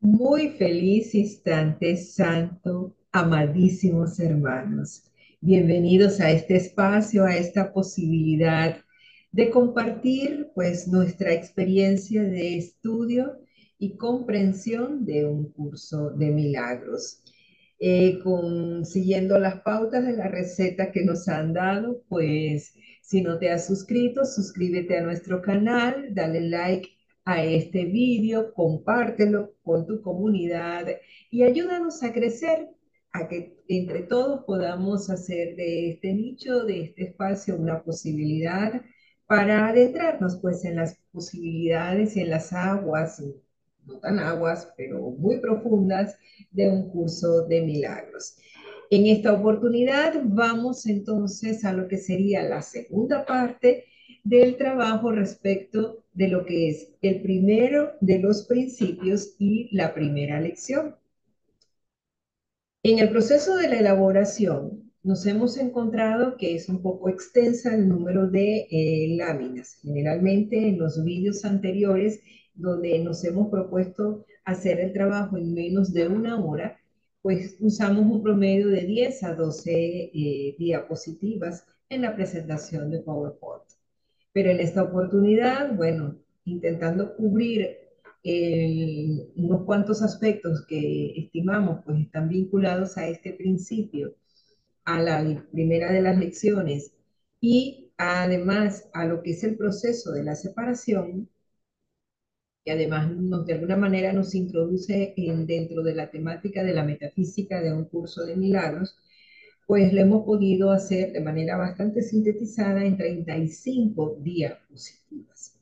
Muy feliz instante santo, amadísimos hermanos. Bienvenidos a este espacio, a esta posibilidad de compartir pues nuestra experiencia de estudio y comprensión de un curso de milagros. Siguiendo las pautas de la receta que nos han dado, pues si no te has suscrito, suscríbete a nuestro canal, dale like a este vídeo, compártelo con tu comunidad y ayúdanos a crecer, a que entre todos podamos hacer de este nicho, de este espacio, una posibilidad para adentrarnos pues en las posibilidades y en las aguas, no tan aguas, pero muy profundas de un curso de milagros. En esta oportunidad vamos entonces a lo que sería la segunda parte del trabajo respecto de lo que es el primero de los principios y la primera lección. En el proceso de la elaboración nos hemos encontrado que es un poco extensa el número de láminas. Generalmente en los vídeos anteriores donde nos hemos propuesto hacer el trabajo en menos de una hora, pues usamos un promedio de 10 a 12 diapositivas en la presentación de PowerPoint. Pero en esta oportunidad, bueno, intentando cubrir unos cuantos aspectos que estimamos pues están vinculados a este principio, a la primera de las lecciones y además a lo que es el proceso de la separación, que además de alguna manera nos introduce dentro de la temática de la metafísica de un curso de milagros, pues lo hemos podido hacer de manera bastante sintetizada en 35 diapositivas.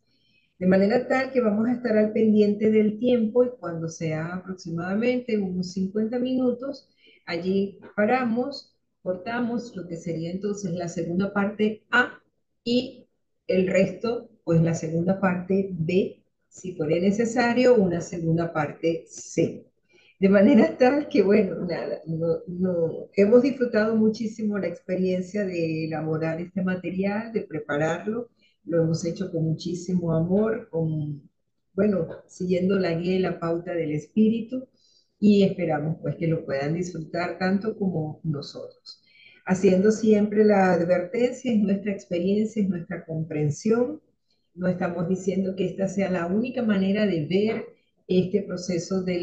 De manera tal que vamos a estar al pendiente del tiempo y cuando sea aproximadamente unos 50 minutos, allí paramos, cortamos lo que sería entonces la segunda parte A y el resto, pues la segunda parte B, si fuera necesario, una segunda parte C. De manera tal que, bueno, nada, hemos disfrutado muchísimo la experiencia de elaborar este material, de prepararlo. Lo hemos hecho con muchísimo amor, bueno, siguiendo la guía y la pauta del espíritu y esperamos pues que lo puedan disfrutar tanto como nosotros. Haciendo siempre la advertencia, es nuestra experiencia, es nuestra comprensión. No estamos diciendo que esta sea la única manera de ver este proceso de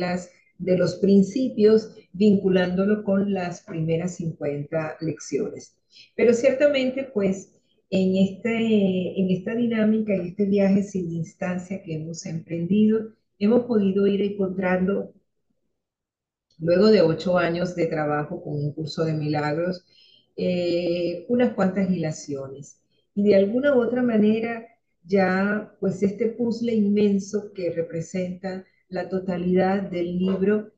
los principios, vinculándolo con las primeras 50 lecciones. Pero ciertamente, pues, en esta dinámica, en este viaje sin distancia que hemos emprendido, hemos podido ir encontrando, luego de 8 años de trabajo con un curso de milagros, unas cuantas hilaciones. Y de alguna u otra manera, ya pues este puzzle inmenso que representa la totalidad del libro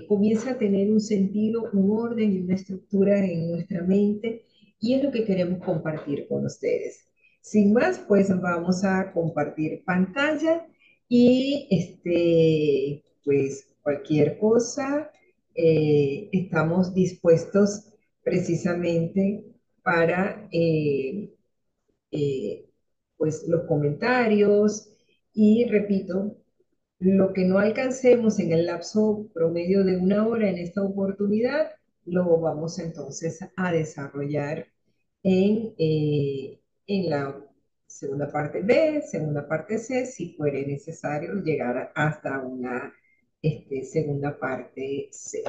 comienza a tener un sentido, un orden y una estructura en nuestra mente, y es lo que queremos compartir con ustedes. Sin más, pues vamos a compartir pantalla y pues cualquier cosa, estamos dispuestos precisamente para eh, pues los comentarios y repito, lo que no alcancemos en el lapso promedio de una hora en esta oportunidad, lo vamos entonces a desarrollar en la segunda parte B, segunda parte C, si fuere necesario llegar hasta una segunda parte C.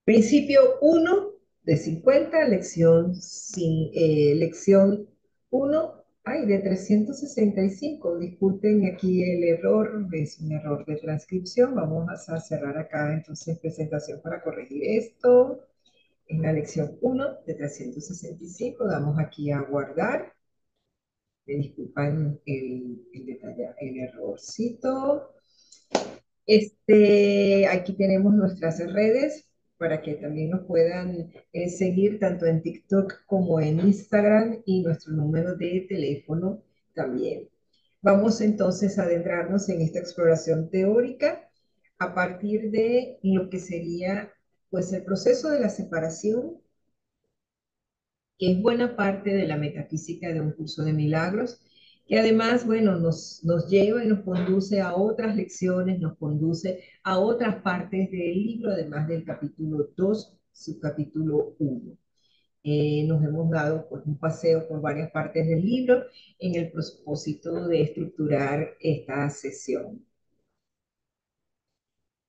Principio 1 de 50, lección 1, ay, de 365. Disculpen aquí el error, es un error de transcripción. Vamos a cerrar acá entonces presentación para corregir esto. En la lección 1 de 365, damos aquí a guardar. Me disculpan el detalle, el errorcito. Aquí tenemos nuestras redes para que también nos puedan seguir tanto en TikTok como en Instagram y nuestro número de teléfono también. Vamos entonces a adentrarnos en esta exploración teórica a partir de lo que sería pues el proceso de la separación, que es buena parte de la metafísica de un curso de milagros, que además, bueno, nos lleva y nos conduce a otras lecciones, nos conduce a otras partes del libro, además del capítulo 2, subcapítulo 1. Nos hemos dado pues, un paseo por varias partes del libro en el propósito de estructurar esta sesión.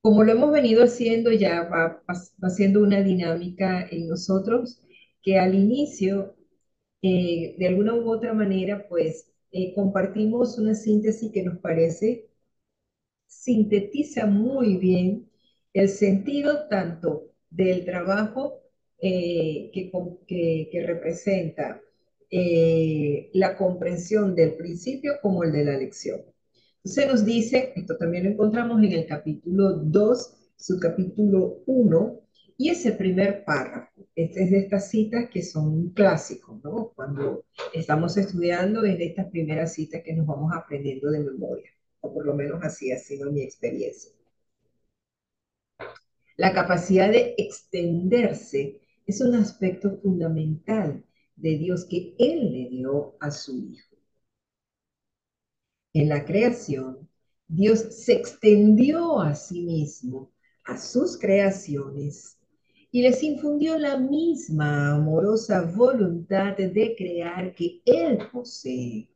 Como lo hemos venido haciendo, ya va siendo una dinámica en nosotros que al inicio, de alguna u otra manera, pues compartimos una síntesis que nos parece sintetiza muy bien el sentido tanto del trabajo que representa la comprensión del principio como el de la lección. Se nos dice, esto también lo encontramos en el capítulo 2, subcapítulo 1, y ese primer párrafo. Este es de estas citas que son un clásico, ¿no? Cuando estamos estudiando es de estas primeras citas que nos vamos aprendiendo de memoria, o por lo menos así ha sido mi experiencia. La capacidad de extenderse es un aspecto fundamental de Dios que Él le dio a su Hijo. En la creación, Dios se extendió a sí mismo, a sus creaciones, y les infundió la misma amorosa voluntad de crear que Él posee.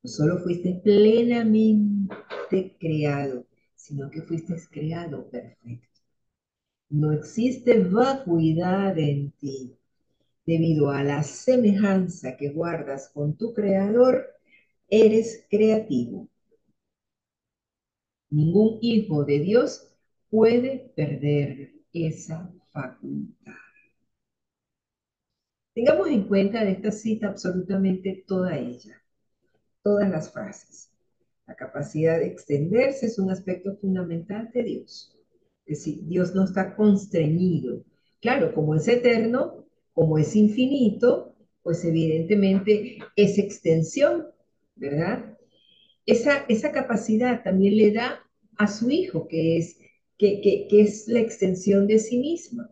No solo fuiste plenamente creado, sino que fuiste creado perfecto. No existe vacuidad en ti. Debido a la semejanza que guardas con tu creador, eres creativo. Ningún hijo de Dios puede perder esa facultad. Tengamos en cuenta de esta cita absolutamente toda ella, todas las frases. La capacidad de extenderse es un aspecto fundamental de Dios. Es decir, Dios no está constreñido. Claro, como es eterno, como es infinito, pues evidentemente es extensión, ¿verdad? Esa capacidad también le da a su Hijo, que es la extensión de sí misma.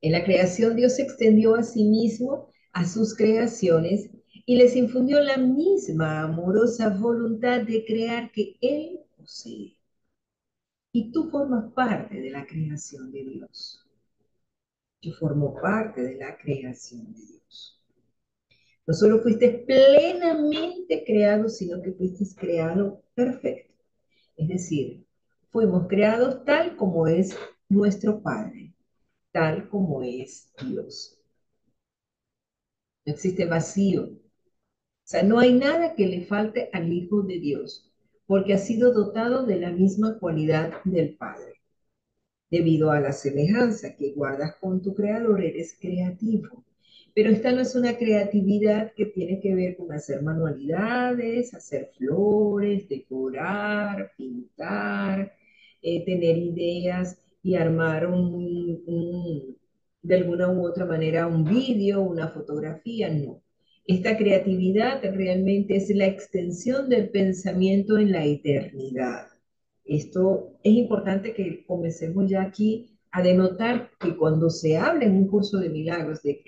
En la creación Dios se extendió a sí mismo, a sus creaciones, y les infundió la misma amorosa voluntad de crear que Él posee. Y tú formas parte de la creación de Dios. Yo formo parte de la creación de Dios. No solo fuiste plenamente creado, sino que fuiste creado perfecto. Es decir, fuimos creados tal como es nuestro Padre, tal como es Dios. No existe vacío. O sea, no hay nada que le falte al Hijo de Dios, porque ha sido dotado de la misma cualidad del Padre. Debido a la semejanza que guardas con tu Creador, eres creativo. Pero esta no es una creatividad que tiene que ver con hacer manualidades, hacer flores, decorar, pintar, tener ideas y armar de alguna u otra manera un vídeo, una fotografía, no. Esta creatividad realmente es la extensión del pensamiento en la eternidad. Esto es importante que comencemos ya aquí a denotar que cuando se habla en un curso de milagros de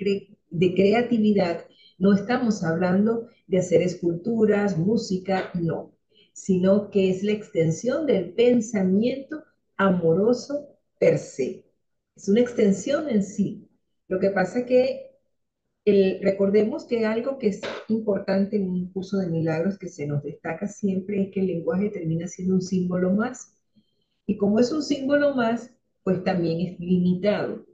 creatividad, no estamos hablando de hacer esculturas, música, no, sino que es la extensión del pensamiento amoroso per se. Es una extensión en sí. Lo que pasa es que recordemos que algo que es importante en un curso de milagros que se nos destaca siempre es que el lenguaje termina siendo un símbolo más. Y como es un símbolo más, pues también es limitado.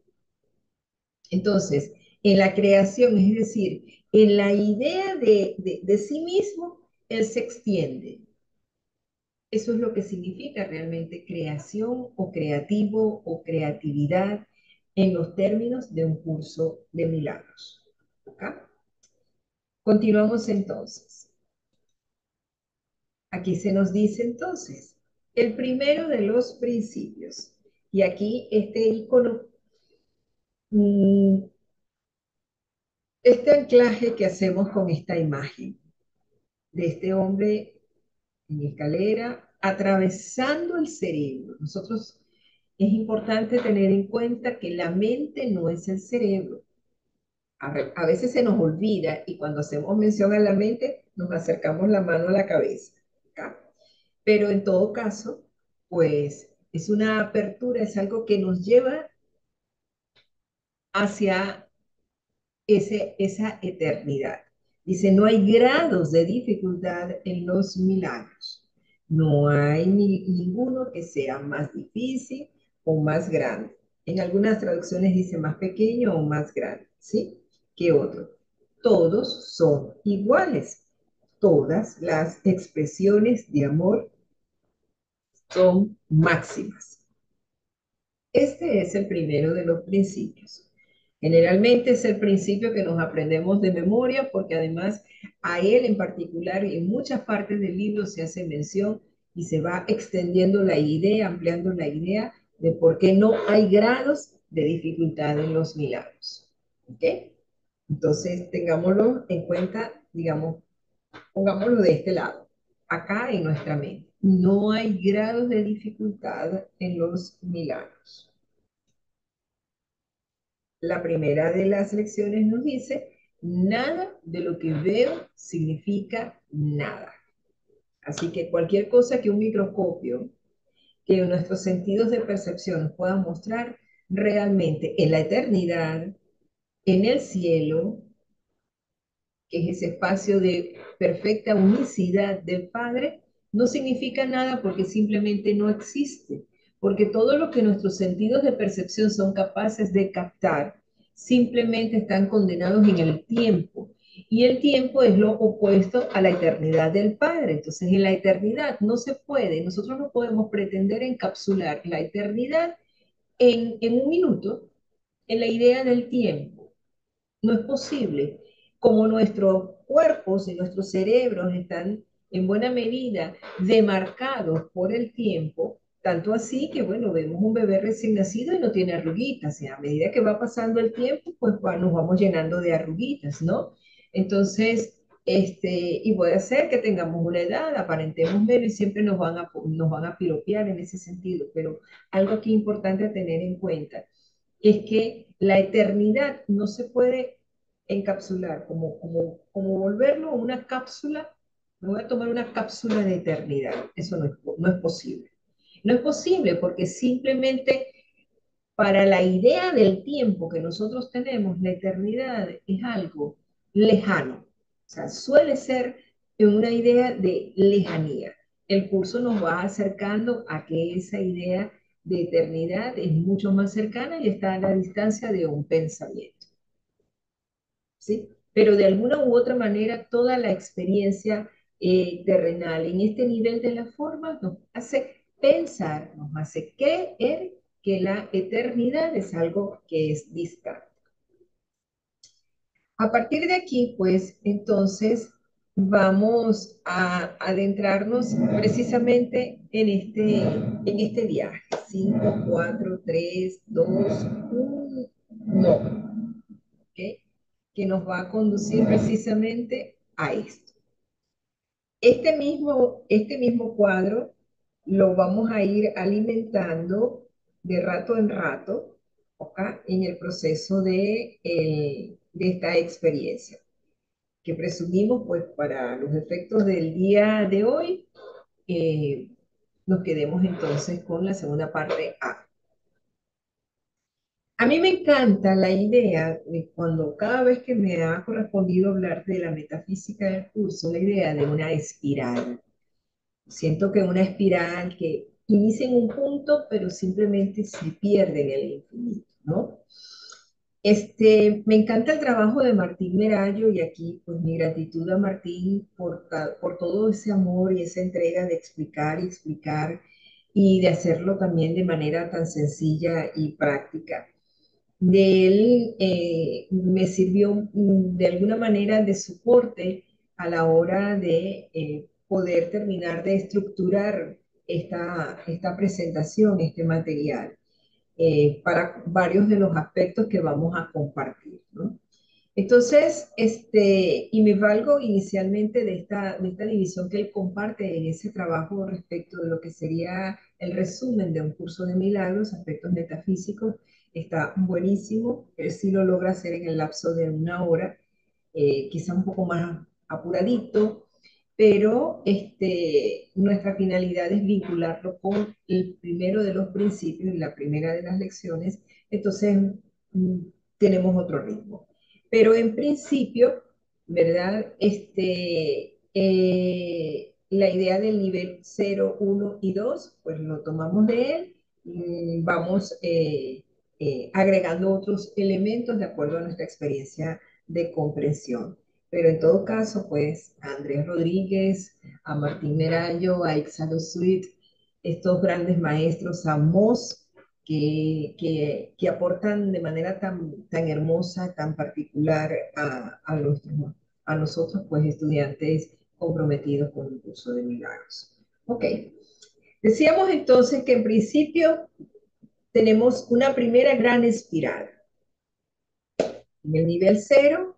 Entonces, en la creación, es decir, en la idea de sí mismo, él se extiende. Eso es lo que significa realmente creación o creativo o creatividad en los términos de un curso de milagros. ¿Ok? Continuamos entonces. Aquí se nos dice entonces, el primero de los principios. Y aquí este icono, este anclaje que hacemos con esta imagen de este hombre en escalera atravesando el cerebro. Nosotros es importante tener en cuenta que la mente no es el cerebro. A veces se nos olvida y cuando hacemos mención a la mente, nos acercamos la mano a la cabeza. ¿Ok? Pero en todo caso, pues es una apertura, es algo que nos lleva hacia esa eternidad. Dice, no hay grados de dificultad en los milagros. No hay ninguno que sea más difícil o más grande. En algunas traducciones dice más pequeño o más grande, ¿sí? Que otro. Todos son iguales. Todas las expresiones de amor son máximas. Este es el primero de los principios. Generalmente es el principio que nos aprendemos de memoria porque además a él en particular y en muchas partes del libro se hace mención y se va extendiendo la idea, ampliando la idea de por qué no hay grados de dificultad en los milagros. ¿Ok? Entonces tengámoslo en cuenta, digamos, pongámoslo de este lado, acá en nuestra mente. No hay grados de dificultad en los milagros. La primera de las lecciones nos dice, nada de lo que veo significa nada. Así que cualquier cosa que un microscopio, que nuestros sentidos de percepción nos puedan mostrar, realmente en la eternidad, en el cielo, que es ese espacio de perfecta unicidad del Padre, no significa nada porque simplemente no existe, porque todo lo que nuestros sentidos de percepción son capaces de captar, simplemente están condenados en el tiempo. Y el tiempo es lo opuesto a la eternidad del Padre. Entonces, en la eternidad no se puede, nosotros no podemos pretender encapsular la eternidad en un minuto, en la idea del tiempo. No es posible. Como nuestros cuerpos y nuestros cerebros están en buena medida demarcados por el tiempo, tanto así que, bueno, vemos un bebé recién nacido y no tiene arruguitas, y a medida que va pasando el tiempo, pues nos vamos llenando de arruguitas, ¿no? Entonces, y puede ser que tengamos una edad, aparentemos menos y siempre nos van a piropear en ese sentido, pero algo aquí importante a tener en cuenta es que la eternidad no se puede encapsular, como volverlo una cápsula. Me voy a tomar una cápsula de eternidad. Eso no es posible. No es posible porque simplemente para la idea del tiempo que nosotros tenemos, la eternidad es algo lejano. O sea, suele ser una idea de lejanía. El curso nos va acercando a que esa idea de eternidad es mucho más cercana y está a la distancia de un pensamiento. ¿Sí? Pero de alguna u otra manera, toda la experiencia terrenal en este nivel de la forma nos hace pensar, nos hace creer que la eternidad es algo que es distante. A partir de aquí, pues, entonces vamos a adentrarnos precisamente en este viaje. 5, 4, 3, 2, 1, no. ¿Ok? Que nos va a conducir precisamente a esto. Este mismo cuadro lo vamos a ir alimentando de rato en rato, ¿ok? En el proceso de esta experiencia, que presumimos, pues, para los efectos del día de hoy, eh, nos quedemos entonces con la segunda parte A. A mí me encanta la idea de cuando cada vez que me ha correspondido hablar de la metafísica del curso, la idea de una espiral. Siento que una espiral que inicia en un punto, pero simplemente se pierde en el infinito, ¿no? Me encanta el trabajo de Martín Merallo y aquí pues mi gratitud a Martín por todo ese amor y esa entrega de explicar y explicar y de hacerlo también de manera tan sencilla y práctica. De él me sirvió de alguna manera de soporte a la hora de poder terminar de estructurar esta presentación, este material, para varios de los aspectos que vamos a compartir, ¿no? Entonces, y me valgo inicialmente de esta división que él comparte en ese trabajo respecto de lo que sería el resumen de un curso de milagros, aspectos metafísicos, está buenísimo. Él sí lo logra hacer en el lapso de una hora, quizá un poco más apuradito, pero nuestra finalidad es vincularlo con el primero de los principios y la primera de las lecciones, entonces mm, tenemos otro ritmo. Pero en principio, ¿verdad? La idea del nivel 0, 1 y 2 pues lo tomamos de él, vamos agregando otros elementos de acuerdo a nuestra experiencia de comprensión. Pero en todo caso, pues a Andrés Rodríguez, a Martín Merayo, a Ixalo Sweet, estos grandes maestros, a Moss, que aportan de manera tan hermosa, tan particular a nosotros, pues estudiantes comprometidos con el curso de milagros. Ok, decíamos entonces que en principio tenemos una primera gran espiral. En el nivel 0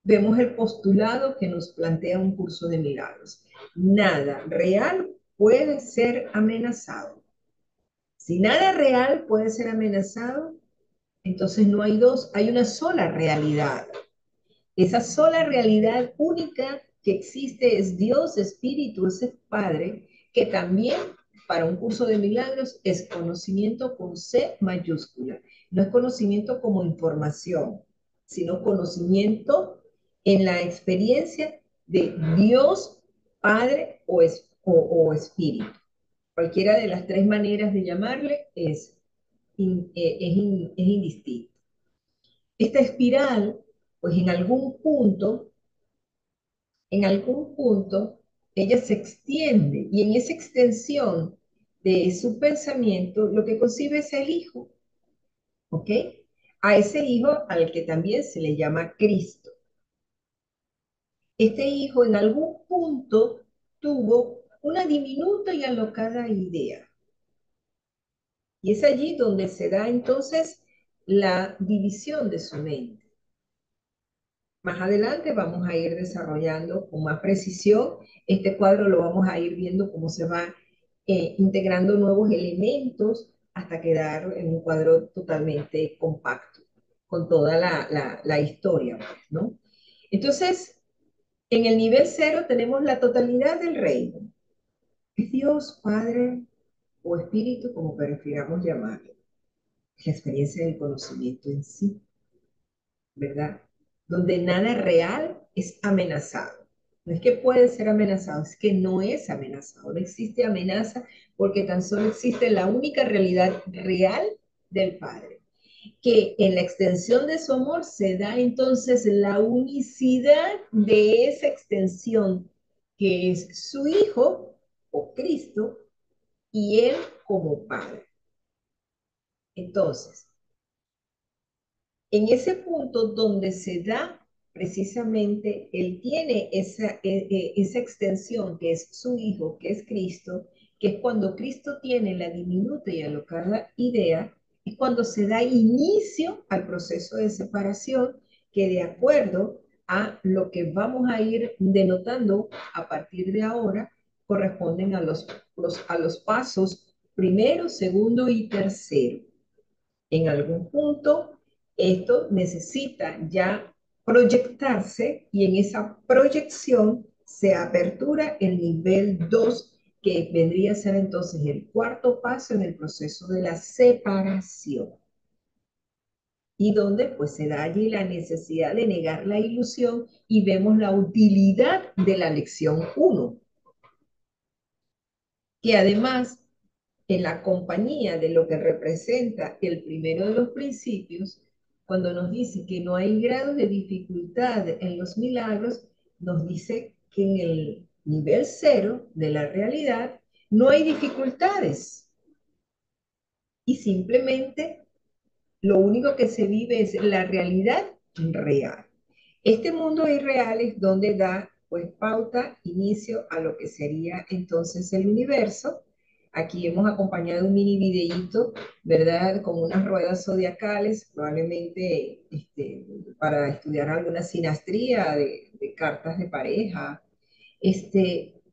vemos el postulado que nos plantea un curso de milagros. Nada real puede ser amenazado. Si nada real puede ser amenazado, entonces no hay dos, hay una sola realidad. Esa sola realidad única que existe es Dios, Espíritu, es Padre, que también para un curso de milagros es conocimiento con C mayúscula. No es conocimiento como información, sino conocimiento en la experiencia de Dios, Padre o Espíritu. Cualquiera de las tres maneras de llamarle es indistinto. Esta espiral, pues en algún punto, ella se extiende y en esa extensión de su pensamiento, lo que concibe es el Hijo, ¿ok? A ese Hijo al que también se le llama Cristo. Este Hijo en algún punto tuvo una diminuta y alocada idea. Y es allí donde se da entonces la división de su mente. Más adelante vamos a ir desarrollando con más precisión este cuadro, lo vamos a ir viendo cómo se va integrando nuevos elementos hasta quedar en un cuadro totalmente compacto, con toda la historia, ¿no? Entonces, en el nivel 0 tenemos la totalidad del reino. Es Dios, Padre o Espíritu, como prefiramos llamarlo. La experiencia del conocimiento en sí, ¿verdad? Donde nada real es amenazado. No es que puede ser amenazado, es que no es amenazado. No existe amenaza porque tan solo existe la única realidad real del Padre. Que en la extensión de su amor se da entonces la unicidad de esa extensión que es su Hijo o Cristo y Él como Padre. Entonces, en ese punto donde se da precisamente, él tiene esa extensión que es su Hijo, que es Cristo, que es cuando Cristo tiene la diminuta y alocada idea, es cuando se da inicio al proceso de separación que de acuerdo a lo que vamos a ir denotando a partir de ahora, corresponden a los pasos primero, segundo y tercero. En algún punto, esto necesita ya proyectarse y en esa proyección se apertura el nivel 2 que vendría a ser entonces el cuarto paso en el proceso de la separación. Y donde pues se da allí la necesidad de negar la ilusión y vemos la utilidad de la lección 1, que además en la compañía de lo que representa el primero de los principios, cuando nos dice que no hay grados de dificultad en los milagros, nos dice que en el nivel 0 de la realidad no hay dificultades y simplemente lo único que se vive es la realidad real. Este mundo irreal es donde da pues pauta, inicio a lo que sería entonces el universo. Aquí hemos acompañado un mini videíto, ¿verdad? Con unas ruedas zodiacales, probablemente para estudiar alguna sinastría de cartas de pareja.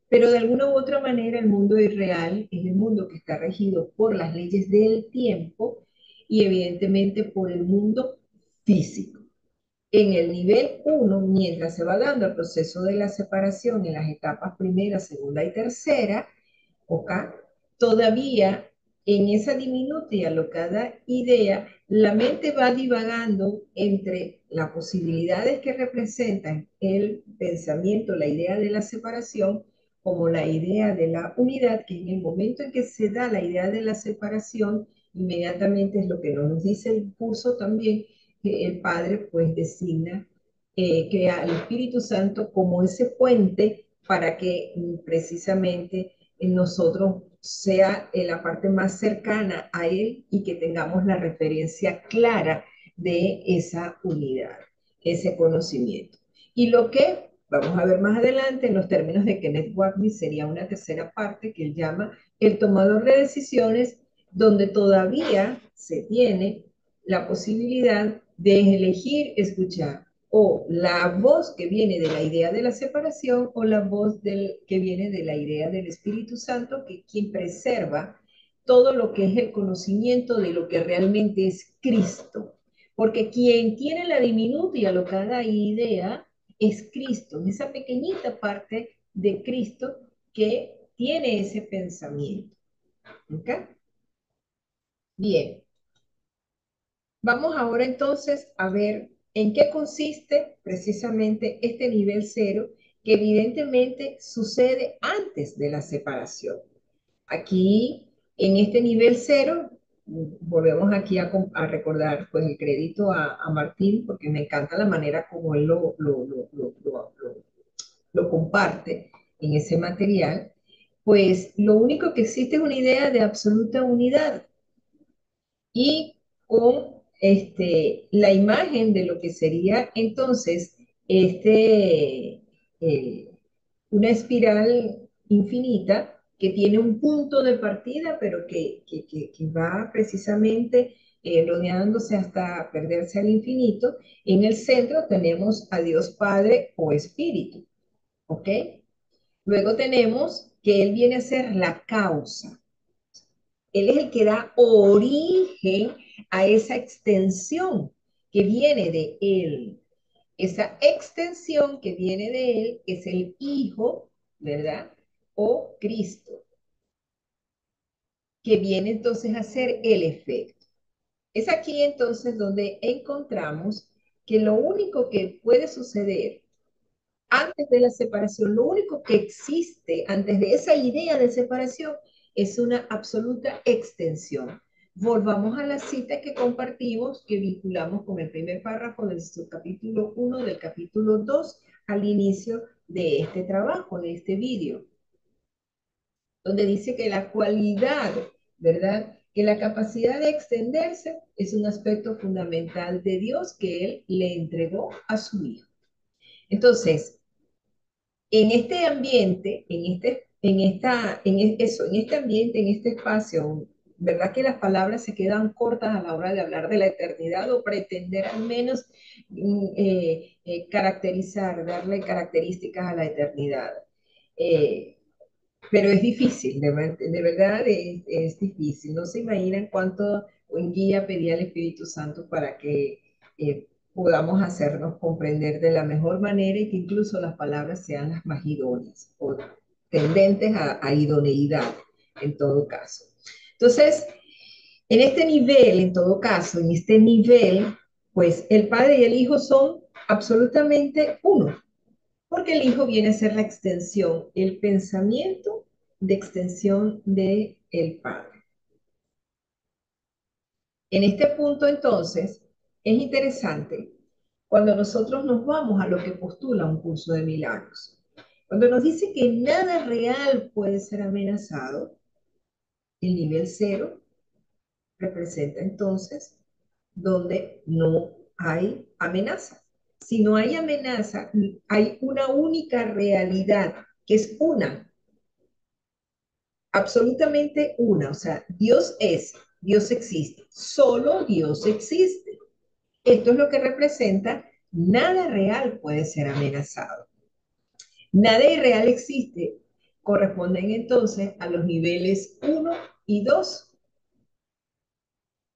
Pero de alguna u otra manera el mundo irreal es el mundo que está regido por las leyes del tiempo y evidentemente por el mundo físico. En el nivel uno, mientras se va dando el proceso de la separación en las etapas primera, segunda y tercera, ¿ok? Todavía en esa diminuta y alocada idea, la mente va divagando entre las posibilidades que representan el pensamiento, la idea de la separación, como la idea de la unidad, que en el momento en que se da la idea de la separación, inmediatamente es lo que nos dice el curso también, que el Padre pues designa, crea al Espíritu Santo como ese puente para que precisamente en nosotros sea en la parte más cercana a Él y que tengamos la referencia clara de esa unidad, ese conocimiento. Y lo que vamos a ver más adelante en los términos de Kenneth Wapnick sería una tercera parte que él llama el tomador de decisiones, donde todavía se tiene la posibilidad de elegir escuchar o la voz que viene de la idea de la separación o la voz que viene de la idea del Espíritu Santo, que quien preserva todo lo que es el conocimiento de lo que realmente es Cristo. Porque quien tiene la diminuta y alocada idea es Cristo, esa pequeñita parte de Cristo que tiene ese pensamiento. ¿Ok? Bien, vamos ahora entonces a ver en qué consiste precisamente este nivel cero que evidentemente sucede antes de la separación. Aquí, en este nivel cero, volvemos aquí a recordar pues el crédito a Martín, porque me encanta la manera como él lo comparte en ese material, pues lo único que existe es una idea de absoluta unidad y con la imagen de lo que sería entonces este, eh, una espiral infinita que tiene un punto de partida, pero que va precisamente rodeándose hasta perderse al infinito. En el centro tenemos a Dios Padre o Espíritu, ¿ok? Luego tenemos que Él viene a ser la causa. Él es el que da origen a esa extensión que viene de Él. Esa extensión que viene de Él es el Hijo, ¿verdad? O Cristo, que viene entonces a ser el efecto. Es aquí entonces donde encontramos que lo único que puede suceder antes de la separación, lo único que existe antes de esa idea de separación es una absoluta extensión. Volvamos a la cita que compartimos, que vinculamos con el primer párrafo del capítulo 1 del capítulo 2 al inicio de este trabajo, de este vídeo, donde dice que la cualidad, ¿verdad? Que la capacidad de extenderse es un aspecto fundamental de Dios que Él le entregó a su Hijo. Entonces, en este ambiente, en este ambiente, en este espacio, ¿verdad que las palabras se quedan cortas a la hora de hablar de la eternidad o pretender al menos caracterizar, darle características a la eternidad? Eh, pero es difícil, de verdad es difícil. No se imaginan cuánto en guía pedía el Espíritu Santo para que podamos hacernos comprender de la mejor manera y que incluso las palabras sean las más idóneas o tendentes a idoneidad en todo caso. Entonces, en este nivel, en todo caso, en este nivel, pues el Padre y el Hijo son absolutamente uno porque el Hijo viene a ser la extensión, el pensamiento de extensión de el Padre. En este punto, entonces, es interesante cuando nosotros nos vamos a lo que postula un curso de milagros. Cuando nos dice que nada real puede ser amenazado, el nivel cero representa entonces donde no hay amenaza. Si no hay amenaza, hay una única realidad, que es una, absolutamente una, o sea, Dios es, Dios existe, solo Dios existe. Esto es lo que representa, nada real puede ser amenazado. Nada irreal existe. Corresponden entonces a los niveles uno y 2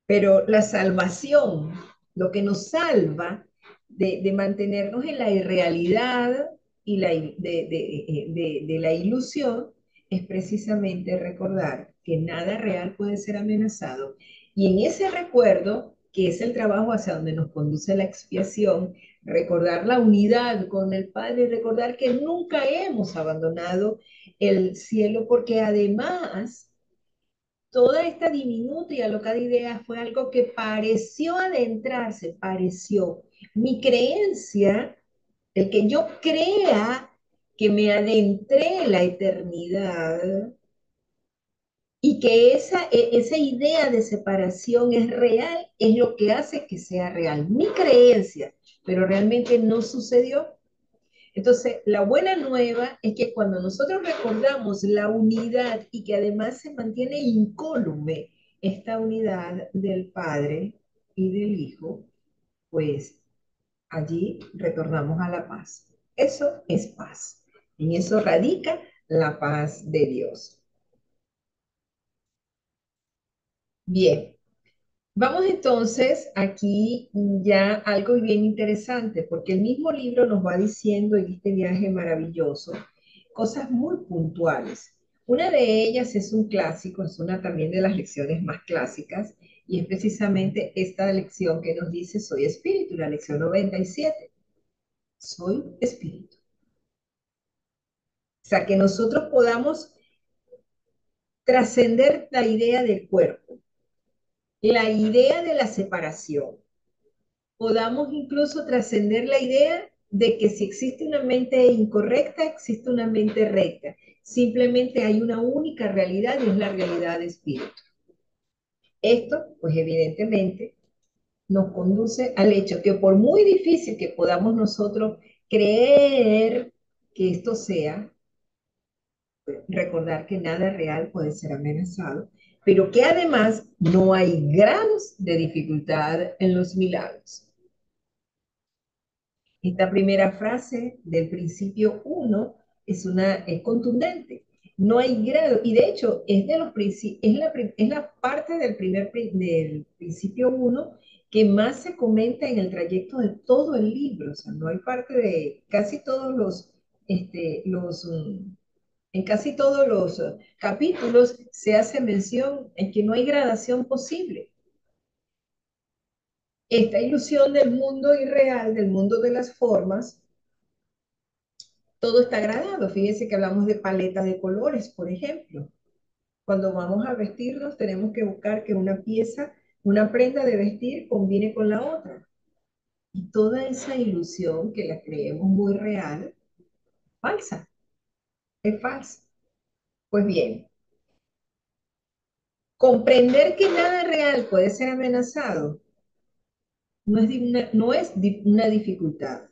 Pero la salvación, lo que nos salva de mantenernos en la irrealidad y de la ilusión, es precisamente recordar que nada real puede ser amenazado. Y en ese recuerdo, que es el trabajo hacia donde nos conduce la expiación, recordar la unidad con el Padre y recordar que nunca hemos abandonado el cielo, porque además toda esta diminuta y alocada idea fue algo que pareció adentrarse, pareció. Mi creencia, el que yo crea que me adentré en la eternidad y que esa idea de separación es real, es lo que hace que sea real. Mi creencia, pero realmente no sucedió. Entonces, la buena nueva es que cuando nosotros recordamos la unidad y que además se mantiene incólume esta unidad del Padre y del Hijo, pues allí retornamos a la paz. Eso es paz. En eso radica la paz de Dios. Bien, vamos entonces aquí ya algo bien interesante, porque el mismo libro nos va diciendo en este viaje maravilloso cosas muy puntuales. Una de ellas es un clásico, es una también de las lecciones más clásicas, y es precisamente esta lección que nos dice soy espíritu, la lección 97. Soy espíritu. O sea, que nosotros podamos trascender la idea del cuerpo, la idea de la separación, podamos incluso trascender la idea de que si existe una mente incorrecta, existe una mente recta. Simplemente hay una única realidad y es la realidad de espíritu. Esto, pues evidentemente, nos conduce al hecho que por muy difícil que podamos nosotros creer que esto sea, recordar que nada real puede ser amenazado, pero que además no hay grados de dificultad en los milagros. Esta primera frase del principio uno es contundente. No hay grado, y de hecho es, de los, es la parte del principio uno que más se comenta en el trayecto de todo el libro. O sea, no hay parte de casi todos en casi todos los capítulos se hace mención en que no hay gradación posible. Esta ilusión del mundo irreal, del mundo de las formas, todo está gradado. Fíjense que hablamos de paletas de colores, por ejemplo. Cuando vamos a vestirnos, tenemos que buscar que una pieza, una prenda de vestir combine con la otra. Y toda esa ilusión que la creemos muy real, falsa, es falsa. Pues bien, comprender que nada real puede ser amenazado no es una dificultad.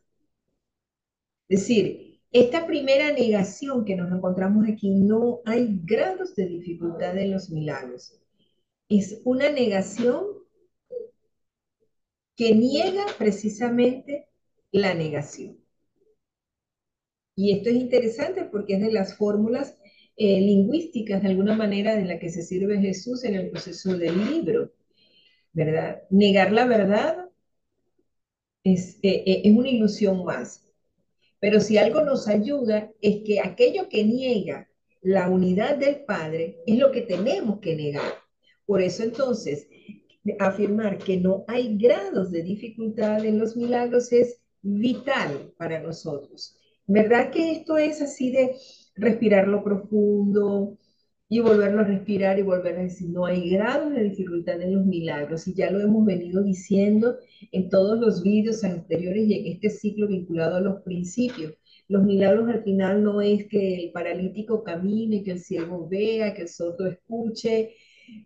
Es decir, esta primera negación que nos encontramos aquí, no hay grados de dificultad en los milagros. Es una negación que niega precisamente la negación. Y esto es interesante porque es de las fórmulas lingüísticas, de alguna manera, de la que se sirve Jesús en el proceso del libro, ¿verdad? Negar la verdad es una ilusión más. Pero si algo nos ayuda es que aquello que niega la unidad del Padre es lo que tenemos que negar. Por eso entonces, afirmar que no hay grados de dificultad en los milagros es vital para nosotros. ¿Verdad que esto es así de respirar lo profundo y volverlo a respirar y volver a decir, no hay grados de dificultad en los milagros? Y ya lo hemos venido diciendo en todos los vídeos anteriores y en este ciclo vinculado a los principios. Los milagros al final no es que el paralítico camine, que el ciego vea, que el sordo escuche.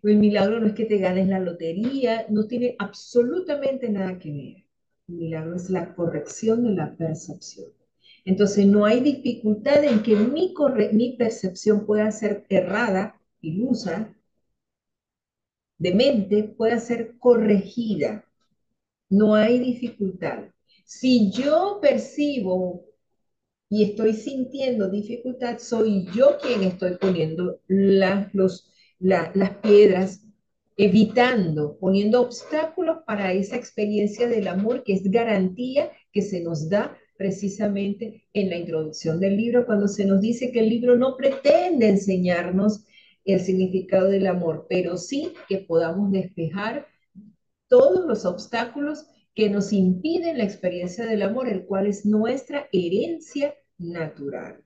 El milagro no es que te ganes la lotería, no tiene absolutamente nada que ver. El milagro es la corrección de la percepción. Entonces no hay dificultad en que mi percepción pueda ser errada, ilusa, de mente, pueda ser corregida. No hay dificultad. Si yo percibo y estoy sintiendo dificultad, soy yo quien estoy poniendo las piedras evitando, poniendo obstáculos para esa experiencia del amor que es garantía que se nos da precisamente en la introducción del libro, cuando se nos dice que el libro no pretende enseñarnos el significado del amor, pero sí que podamos despejar todos los obstáculos que nos impiden la experiencia del amor, el cual es nuestra herencia natural.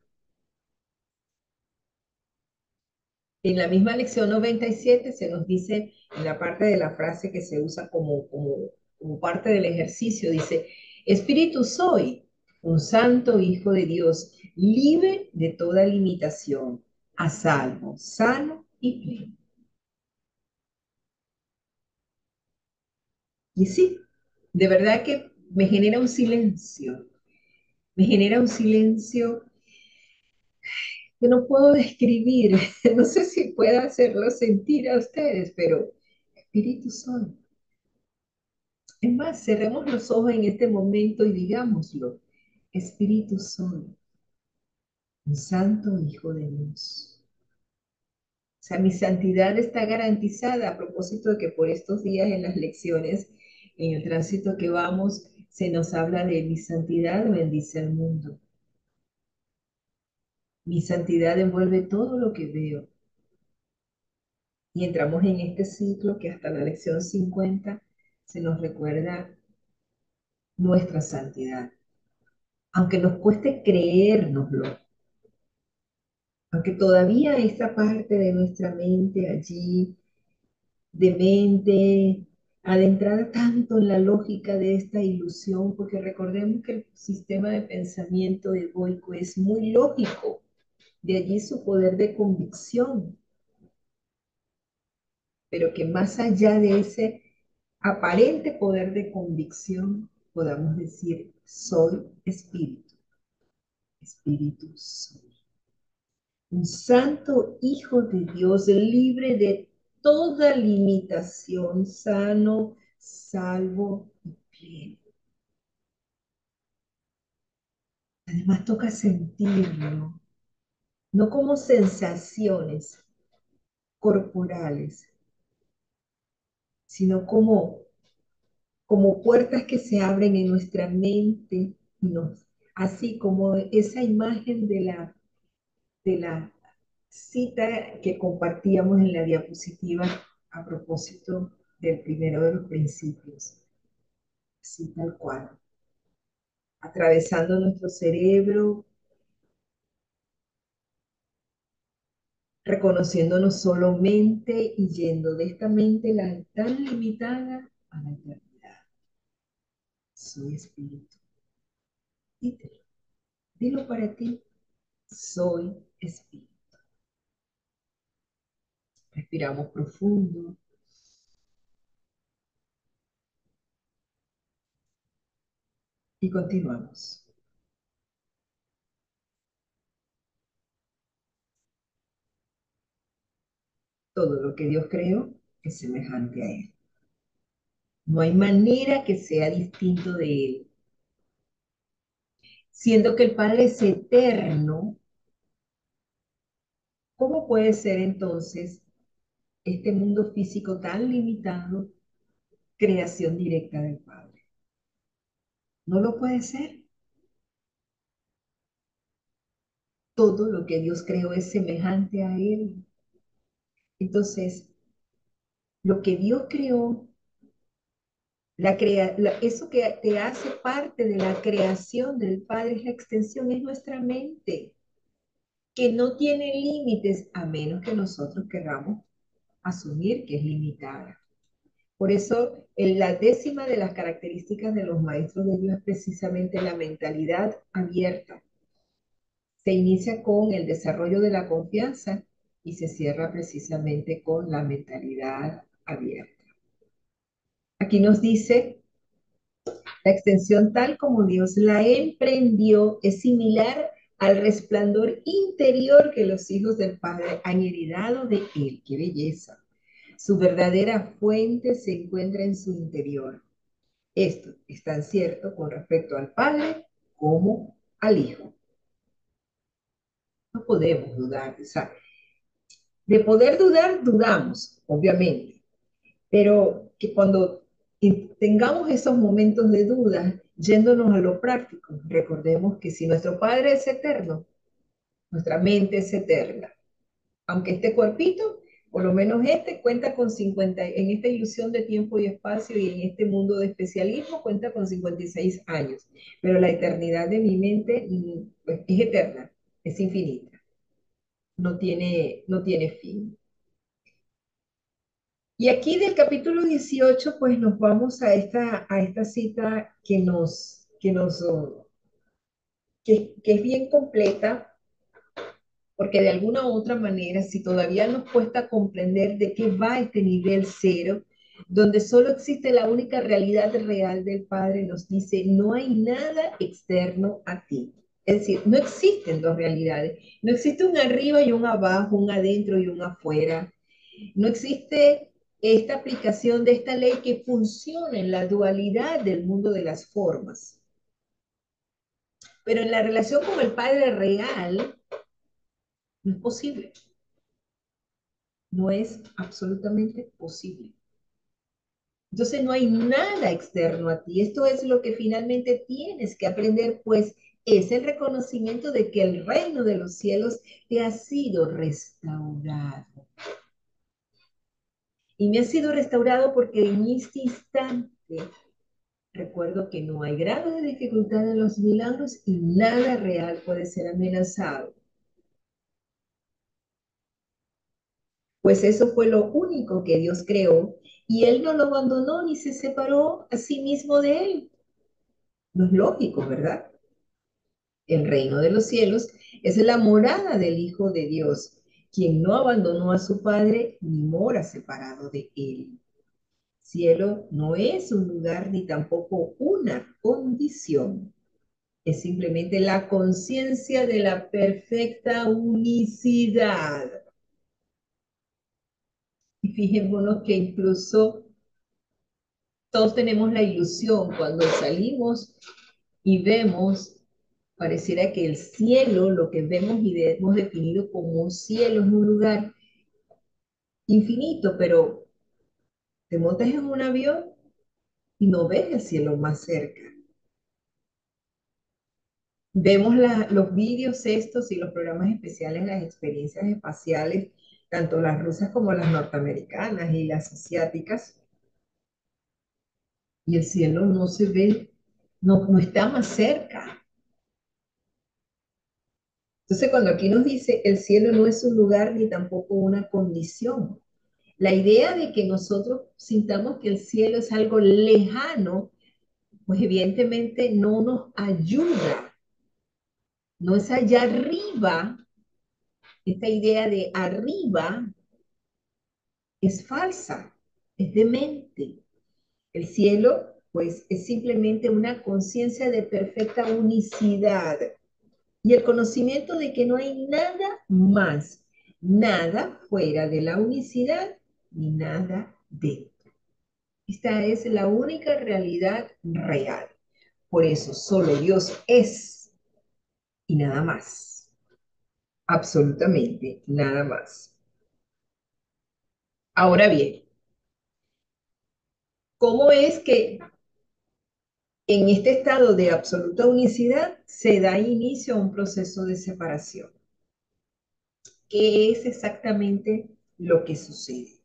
En la misma lección 97 se nos dice, en la parte de la frase que se usa como parte del ejercicio, dice, Espíritu soy, un santo Hijo de Dios, libre de toda limitación, a salvo, sano y pleno. Y sí, de verdad que me genera un silencio que no puedo describir, no sé si pueda hacerlo sentir a ustedes, pero Espíritu soy. Es más, cerremos los ojos en este momento y digámoslo. Espíritu soy, un santo Hijo de Dios. O sea, mi santidad está garantizada a propósito de que por estos días en las lecciones, en el tránsito que vamos, se nos habla de mi santidad bendice el mundo. Mi santidad envuelve todo lo que veo. Y entramos en este ciclo que hasta la lección 50 se nos recuerda nuestra santidad. Aunque nos cueste creérnoslo, aunque todavía esta parte de nuestra mente allí, de mente adentrada tanto en la lógica de esta ilusión, porque recordemos que el sistema de pensamiento egoico es muy lógico, de allí su poder de convicción, pero que más allá de ese aparente poder de convicción, podamos decir, soy espíritu, espíritu soy. Un santo Hijo de Dios, libre de toda limitación, sano, salvo y pleno. Además toca sentirlo, no como sensaciones corporales, sino como puertas que se abren en nuestra mente, y así como esa imagen de la cita que compartíamos en la diapositiva a propósito del primero de los principios, así tal cual, atravesando nuestro cerebro, reconociéndonos solo mente y yendo de esta mente tan limitada a la eternidad. Soy espíritu. Dítelo, dilo para ti. Soy espíritu. Respiramos profundo y continuamos. Todo lo que Dios creó es semejante a Él. No hay manera que sea distinto de Él. Siendo que el Padre es eterno, ¿cómo puede ser entonces este mundo físico tan limitado creación directa del Padre? No lo puede ser. Todo lo que Dios creó es semejante a Él. Entonces, lo que Dios creó, eso que te hace parte de la creación del Padre es la extensión, es nuestra mente, que no tiene límites a menos que nosotros queramos asumir que es limitada. Por eso, en la décima de las características de los maestros de Dios es precisamente la mentalidad abierta. Se inicia con el desarrollo de la confianza y se cierra precisamente con la mentalidad abierta. Aquí nos dice, la extensión tal como Dios la emprendió es similar al resplandor interior que los hijos del Padre han heredado de Él. ¡Qué belleza! Su verdadera fuente se encuentra en su interior. Esto es tan cierto con respecto al Padre como al Hijo. No podemos dudar. O sea, de poder dudar, dudamos, obviamente. pero que cuando tengamos esos momentos de duda, yéndonos a lo práctico, recordemos que si nuestro Padre es eterno, nuestra mente es eterna. Aunque este cuerpito, por lo menos este, cuenta con 50, en esta ilusión de tiempo y espacio y en este mundo de especialismo, cuenta con 56 años. Pero la eternidad de mi mente pues, es eterna, es infinita, no tiene fin. Y aquí del capítulo 18 pues nos vamos a esta cita que es bien completa, porque de alguna u otra manera, si todavía nos cuesta comprender de qué va este nivel cero, donde solo existe la única realidad real del Padre, nos dice, no hay nada externo a ti. Es decir, no existen dos realidades. No existe un arriba y un abajo, un adentro y un afuera. No existe esta aplicación de esta ley que funciona en la dualidad del mundo de las formas. Pero en la relación con el Padre real, no es posible. No es absolutamente posible. Entonces no hay nada externo a ti. Esto es lo que finalmente tienes que aprender, pues es el reconocimiento de que el reino de los cielos te ha sido restaurado. Y me ha sido restaurado porque en este instante recuerdo que no hay grado de dificultad en los milagros y nada real puede ser amenazado. Pues eso fue lo único que Dios creó y Él no lo abandonó ni se separó a sí mismo de Él. No es lógico, ¿verdad? El reino de los cielos es la morada del Hijo de Dios, quien no abandonó a su Padre ni mora separado de Él. Cielo no es un lugar ni tampoco una condición. Es simplemente la conciencia de la perfecta unicidad. Y fijémonos que incluso todos tenemos la ilusión cuando salimos y vemos, pareciera que el cielo, lo que vemos y hemos definido como un cielo, es un lugar infinito, pero te montas en un avión y no ves el cielo más cerca. Vemos los vídeos estos y los programas especiales, las experiencias espaciales, tanto las rusas como las norteamericanas y las asiáticas, y el cielo no se ve, no está más cerca. Entonces, cuando aquí nos dice, el cielo no es un lugar ni tampoco una condición. La idea de que nosotros sintamos que el cielo es algo lejano, pues evidentemente no nos ayuda. No es allá arriba, esta idea de arriba es falsa, es demente. El cielo, pues, es simplemente una conciencia de perfecta unicidad y el conocimiento de que no hay nada más, nada fuera de la unicidad ni nada dentro. Esta es la única realidad real. Por eso solo Dios es y nada más. Absolutamente nada más. Ahora bien, ¿cómo es que en este estado de absoluta unicidad se da inicio a un proceso de separación? ¿Qué es exactamente lo que sucede?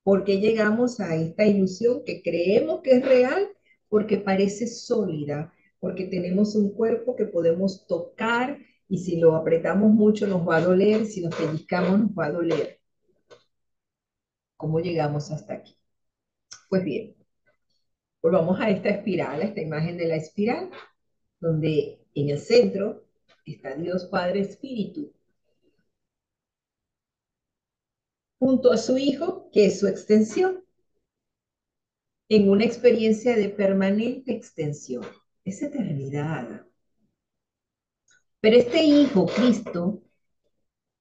¿Por qué llegamos a esta ilusión que creemos que es real? Porque parece sólida, porque tenemos un cuerpo que podemos tocar y si lo apretamos mucho nos va a doler, si nos pellizcamos nos va a doler. ¿Cómo llegamos hasta aquí? Pues bien, volvamos a esta espiral, a esta imagen de la espiral, donde en el centro está Dios Padre Espíritu, junto a su Hijo, que es su extensión, en una experiencia de permanente extensión. Es eternidad. Pero este Hijo, Cristo,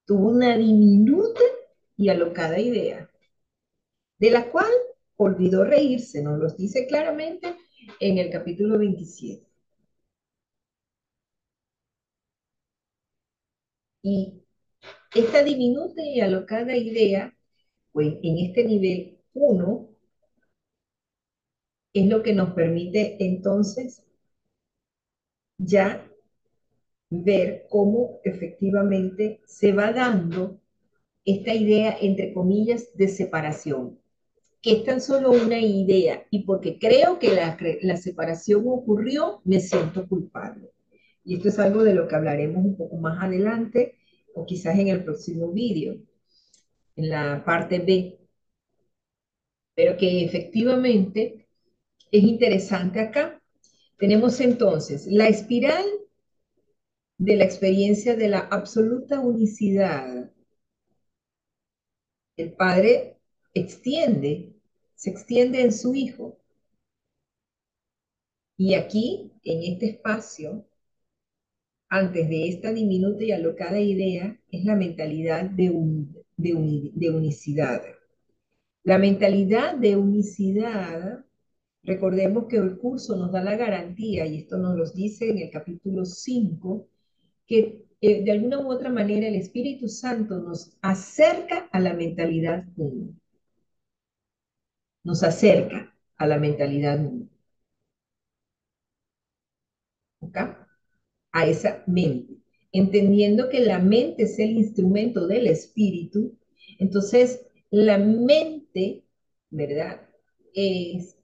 tuvo una diminuta y alocada idea, de la cual olvidó reírse, nos lo dice claramente en el capítulo 27. Y esta diminuta y alocada idea, pues en este nivel uno es lo que nos permite entonces ya ver cómo efectivamente se va dando esta idea, entre comillas, de separación, que es tan solo una idea, y porque creo que la separación ocurrió, me siento culpable. Y esto es algo de lo que hablaremos un poco más adelante, o quizás en el próximo vídeo, en la parte B, pero que efectivamente es interesante acá. Tenemos entonces la espiral de la experiencia de la absoluta unicidad. El Padre se extiende en su Hijo. Y aquí, en este espacio, antes de esta diminuta y alocada idea, es la mentalidad de unicidad. La mentalidad de unicidad, recordemos que el curso nos da la garantía, y esto nos lo dice en el capítulo 5, que de alguna u otra manera el Espíritu Santo nos acerca a la mentalidad uno, nos acerca a la mentalidad uno, ¿ok? A esa mente, entendiendo que la mente es el instrumento del espíritu. Entonces la mente, ¿verdad? Es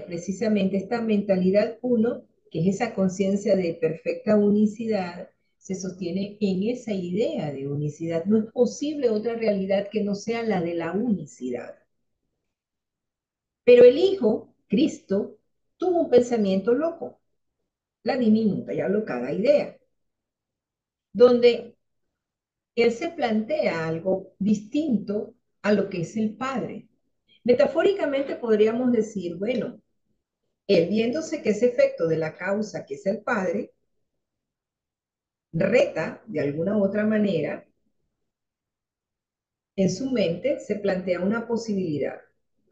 precisamente esta mentalidad uno, que es esa conciencia de perfecta unicidad, se sostiene en esa idea de unicidad. No es posible otra realidad que no sea la de la unicidad. Pero el Hijo, Cristo, tuvo un pensamiento loco, la diminuta y alocada idea, donde él se plantea algo distinto a lo que es el Padre. Metafóricamente podríamos decir, bueno, él viéndose que ese efecto de la causa que es el Padre, reta de alguna u otra manera, en su mente se plantea una posibilidad.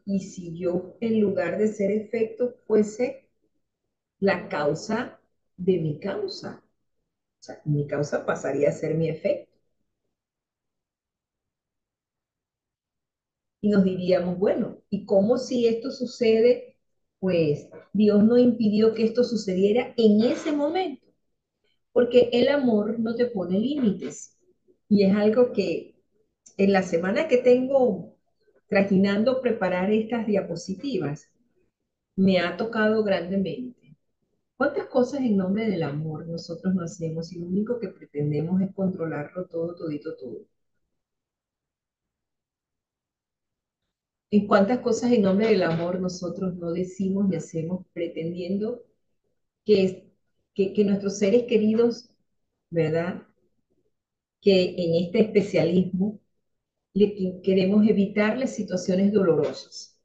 Y si yo, en lugar de ser efecto, fuese la causa de mi causa, o sea, mi causa pasaría a ser mi efecto. Y nos diríamos, bueno, ¿y cómo si esto sucede? Pues Dios no impidió que esto sucediera en ese momento, porque el amor no te pone límites. Y es algo que en la semana que tengo trajinando preparar estas diapositivas, me ha tocado grandemente. ¿Cuántas cosas en nombre del amor nosotros no hacemos y lo único que pretendemos es controlarlo todo, todito, todo? ¿En cuántas cosas en nombre del amor nosotros no decimos ni hacemos pretendiendo que, que nuestros seres queridos, ¿verdad? Que en este especialismo queremos evitarles situaciones dolorosas.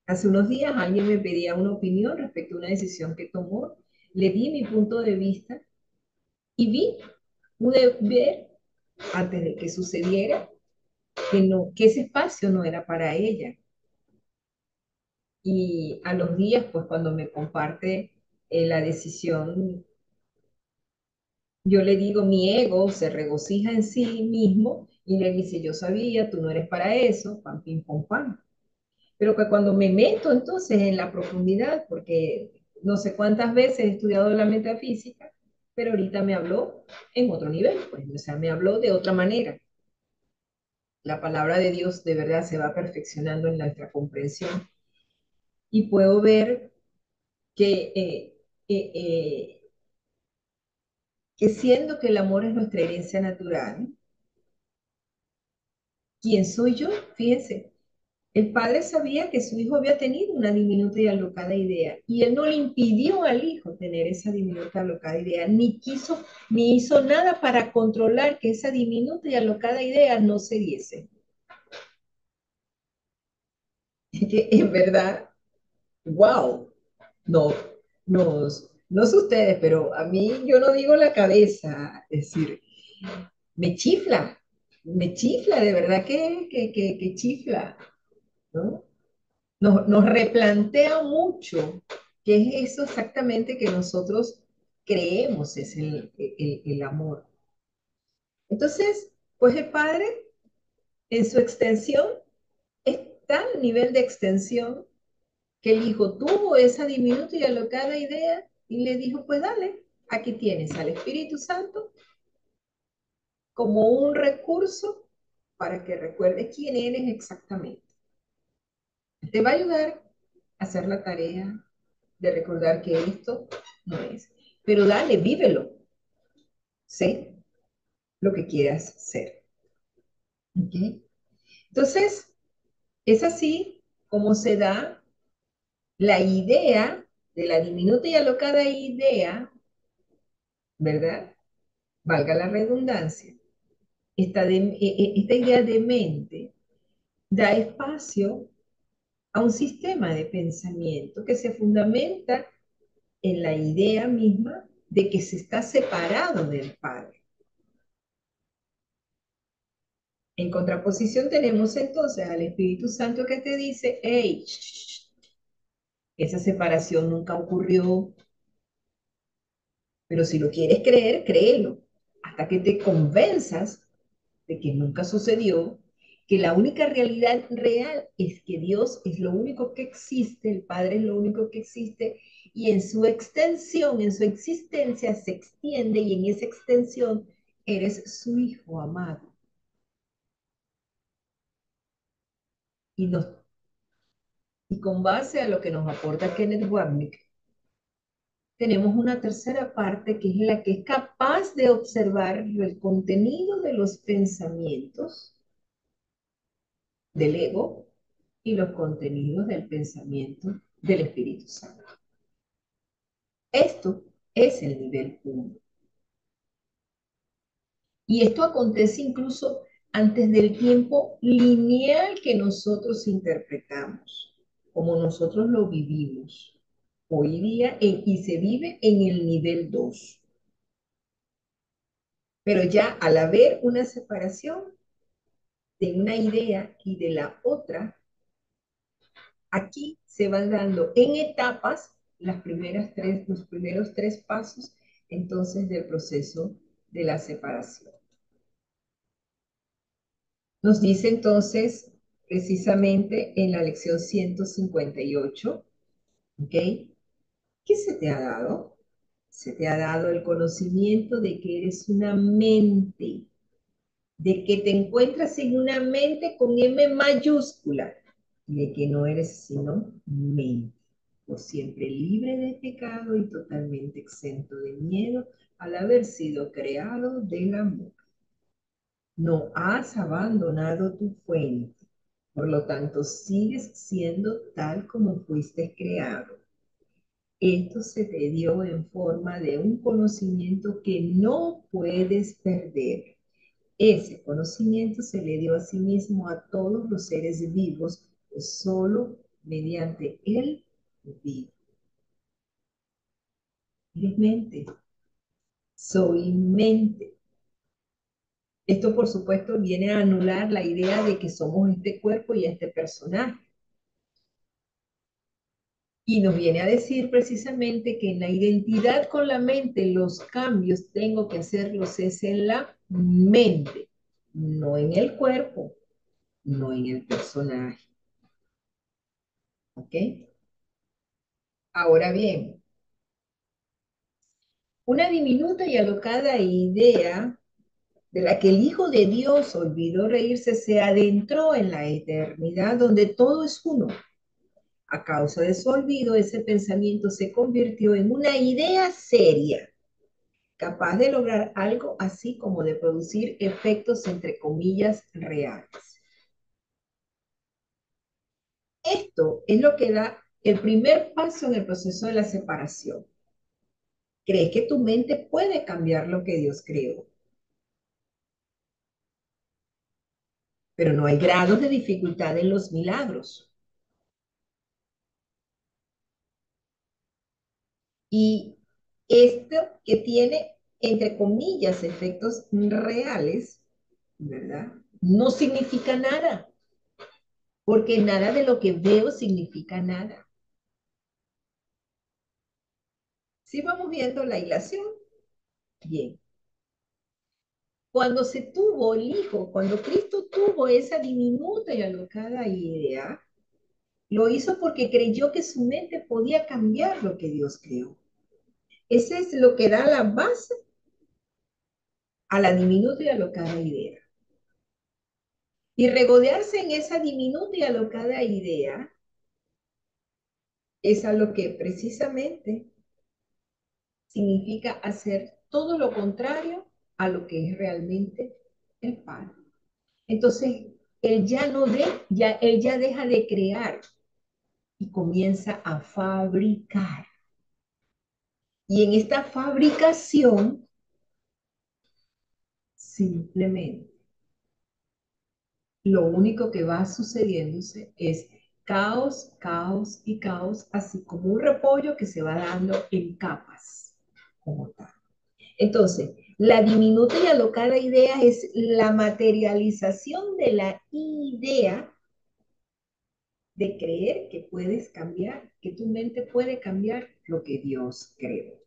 Hace unos días alguien me pedía una opinión respecto a una decisión que tomó, le di mi punto de vista y pude ver antes de que sucediera que, no, que ese espacio no era para ella. Y a los días, pues cuando me comparte la decisión, yo le digo, mi ego se regocija en sí mismo y le dice, yo sabía, tú no eres para eso, pam, pim, pam, pam. Pero que cuando me meto entonces en la profundidad, porque no sé cuántas veces he estudiado la metafísica, pero ahorita me habló en otro nivel, pues, o sea, me habló de otra manera. La palabra de Dios de verdad se va perfeccionando en nuestra comprensión y puedo ver que, eh, eh, que siendo que el amor es nuestra herencia natural, ¿quién soy yo? Fíjense, el padre sabía que su hijo había tenido una diminuta y alocada idea, y él no le impidió al hijo tener esa diminuta y alocada idea, ni quiso, ni hizo nada para controlar que esa diminuta y alocada idea no se diese. Que en verdad, wow, no, no sé ustedes, pero a mí yo no digo la cabeza, es decir, me chifla, me chifla, de verdad que chifla, ¿no? Nos replantea mucho qué es eso exactamente que nosotros creemos es el amor. Entonces, pues el Padre, en su extensión, es tal nivel de extensión que el hijo tuvo esa diminuta y alocada idea y le dijo, pues dale, aquí tienes al Espíritu Santo como un recurso para que recuerdes quién eres exactamente. Te va a ayudar a hacer la tarea de recordar que esto no es. Pero dale, vívelo. Sé lo que quieras ser. ¿Okay? Entonces, es así como se da la idea de la diminuta y alocada idea, ¿verdad? Valga la redundancia. Esta idea de mente da espacio a un sistema de pensamiento que se fundamenta en la idea misma de que se está separado del Padre. En contraposición tenemos entonces al Espíritu Santo que te dice, hey, esa separación nunca ocurrió, pero si lo quieres creer, créelo, hasta que te convenzas de que nunca sucedió, que la única realidad real es que Dios es lo único que existe, el Padre es lo único que existe, y en su extensión, en su existencia, se extiende y en esa extensión eres su hijo amado. Y, nos, y con base a lo que nos aporta Kenneth Wapnick, tenemos una tercera parte que es la que es capaz de observar el contenido de los pensamientos del ego y los contenidos del pensamiento del Espíritu Santo. Esto es el nivel 1. Y esto acontece incluso antes del tiempo lineal que nosotros interpretamos, como nosotros lo vivimos hoy día y se vive en el nivel 2. Pero ya al haber una separación de una idea y de la otra, aquí se van dando en etapas los primeros tres pasos entonces del proceso de la separación. Nos dice entonces precisamente en la lección 158, ¿ok? ¿Qué se te ha dado? Se te ha dado el conocimiento de que eres una mente, de que te encuentras en una mente con M mayúscula, y de que no eres sino mente, por siempre libre de pecado y totalmente exento de miedo al haber sido creado del amor. No has abandonado tu fuente, por lo tanto sigues siendo tal como fuiste creado. Esto se te dio en forma de un conocimiento que no puedes perder. Ese conocimiento se le dio a sí mismo a todos los seres vivos, pues solo mediante él vive. Eres mente, soy mente. Esto, por supuesto, viene a anular la idea de que somos este cuerpo y este personaje. Y nos viene a decir precisamente que en la identidad con la mente, los cambios tengo que hacerlos es en la mente, no en el cuerpo, no en el personaje. ¿Ok? Ahora bien, una diminuta y alocada idea de la que el Hijo de Dios olvidó reírse se adentró en la eternidad donde todo es uno. A causa de su olvido, ese pensamiento se convirtió en una idea seria, capaz de lograr algo así como de producir efectos entre comillas reales. Esto es lo que da el primer paso en el proceso de la separación. ¿Crees que tu mente puede cambiar lo que Dios creó? Pero no hay grados de dificultad en los milagros. Y esto que tiene, entre comillas, efectos reales, ¿verdad? No significa nada, porque nada de lo que veo significa nada. Si vamos viendo la hilación, bien. Cuando se tuvo el Hijo, cuando Cristo tuvo esa diminuta y alocada idea, lo hizo porque creyó que su mente podía cambiar lo que Dios creó. Ese es lo que da la base a la diminuta y alocada idea. Y regodearse en esa diminuta y alocada idea es a lo que precisamente significa hacer todo lo contrario a lo que es realmente el Padre. Entonces, él ya deja de crear y comienza a fabricar. Y en esta fabricación, simplemente, lo único que va sucediéndose es caos, caos y caos, así como un repollo que se va dando en capas, como tal. Entonces, la diminuta y alocada idea es la materialización de la idea de creer que puedes cambiar, que tu mente puede cambiar lo que Dios creó.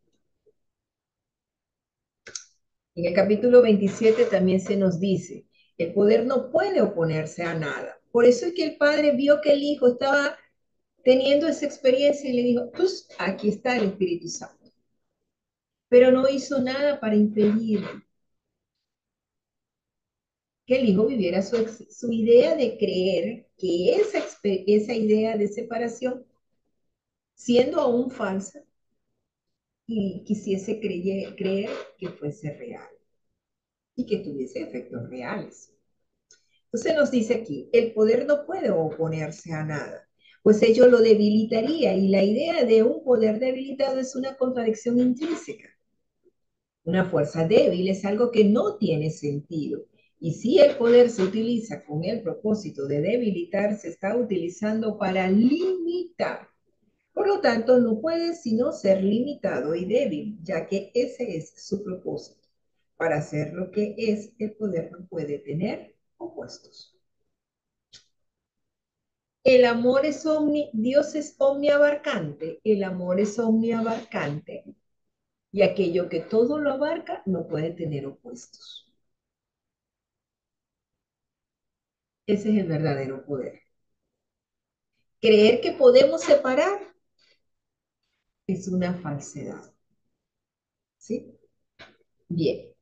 En el capítulo 27 también se nos dice, el poder no puede oponerse a nada. Por eso es que el padre vio que el hijo estaba teniendo esa experiencia y le dijo, pues aquí está el Espíritu Santo. Pero no hizo nada para impedir que el hijo viviera su idea de creer que esa idea de separación, siendo aún falsa, y quisiese creer que fuese real y que tuviese efectos reales. Entonces nos dice aquí, el poder no puede oponerse a nada, pues ello lo debilitaría y la idea de un poder debilitado es una contradicción intrínseca. Una fuerza débil es algo que no tiene sentido. Y si el poder se utiliza con el propósito de debilitar, se está utilizando para limitar. Por lo tanto, no puede sino ser limitado y débil, ya que ese es su propósito. Para hacer lo que es, el poder no puede tener opuestos. El amor es Dios es omniabarcante, el amor es omniabarcante, y aquello que todo lo abarca no puede tener opuestos. Ese es el verdadero poder. Creer que podemos separar es una falsedad. ¿Sí? Bien.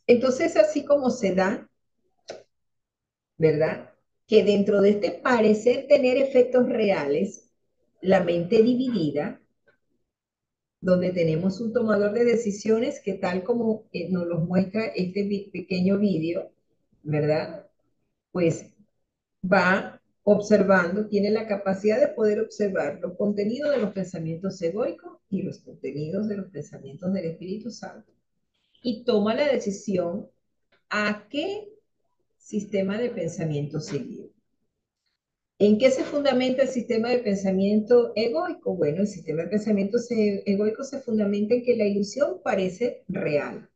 Entonces, así como se da, ¿verdad? Que dentro de este parecer tener efectos reales, la mente dividida, donde tenemos un tomador de decisiones que tal como nos los muestra este pequeño vídeo, ¿verdad? Pues va observando, tiene la capacidad de poder observar los contenidos de los pensamientos egoicos y los contenidos de los pensamientos del Espíritu Santo y toma la decisión a qué sistema de pensamiento seguir. ¿En qué se fundamenta el sistema de pensamiento egoico? Bueno, el sistema de pensamiento egoico se fundamenta en que la ilusión parece real.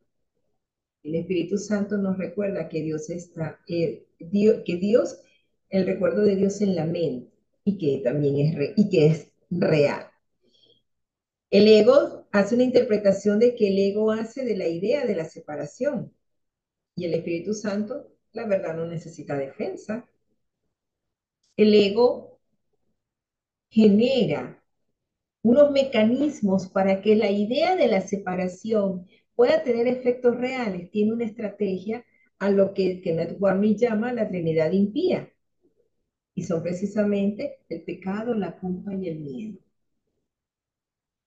El Espíritu Santo nos recuerda que Dios está, que Dios, el recuerdo de Dios en la mente y que también y que es real. El ego hace una interpretación de que el ego hace de la idea de la separación y el Espíritu Santo, la verdad, no necesita defensa. El ego genera unos mecanismos para que la idea de la separación pueda tener efectos reales. Tiene una estrategia a lo que Kenneth Warney llama la Trinidad impía. Y son precisamente el pecado, la culpa y el miedo.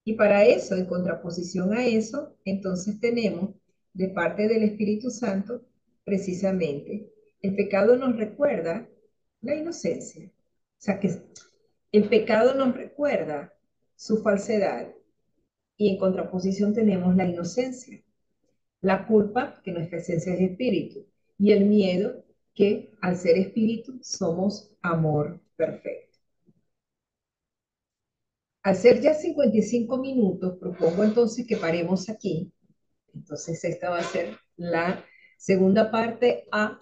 Y para eso, en contraposición a eso, entonces tenemos de parte del Espíritu Santo, precisamente, el pecado nos recuerda la inocencia. O sea, que el pecado nos recuerda su falsedad y en contraposición tenemos la inocencia, la culpa, que nuestra esencia es espíritu, y el miedo, que al ser espíritu somos amor perfecto. Al ser ya 55 minutos, propongo entonces que paremos aquí. Entonces esta va a ser la segunda parte A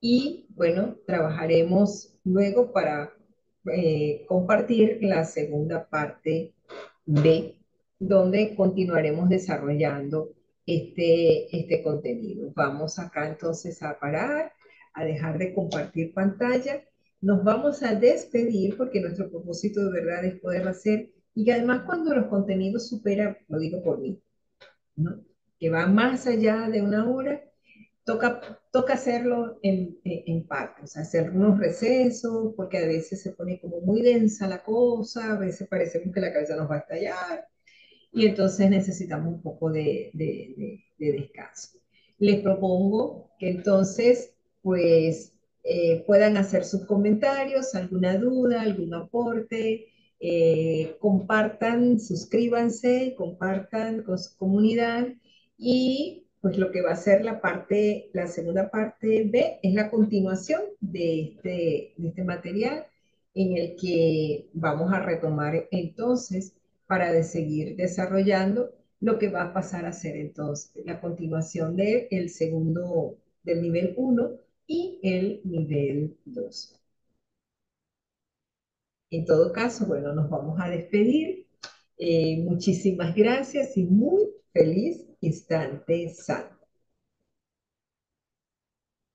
y bueno, trabajaremos luego para compartir la segunda parte B donde continuaremos desarrollando este contenido. Vamos acá entonces a parar, a dejar de compartir pantalla. Nos vamos a despedir porque nuestro propósito de verdad es poder hacer, y además cuando los contenidos superan, lo digo por mí, ¿no? Que va más allá de una hora, toca hacerlo en partes, hacer unos recesos, porque a veces se pone como muy densa la cosa, a veces parecemos que la cabeza nos va a estallar, y entonces necesitamos un poco de descanso. Les propongo que entonces, pues, puedan hacer sus comentarios, alguna duda, algún aporte, compartan, suscríbanse, compartan con su comunidad, y pues lo que va a ser la segunda parte B es la continuación de este material en el que vamos a retomar entonces para seguir desarrollando lo que va a pasar a ser entonces la continuación del segundo, del nivel uno y el nivel 2. En todo caso, bueno, nos vamos a despedir. Muchísimas gracias y muy feliz instante santo.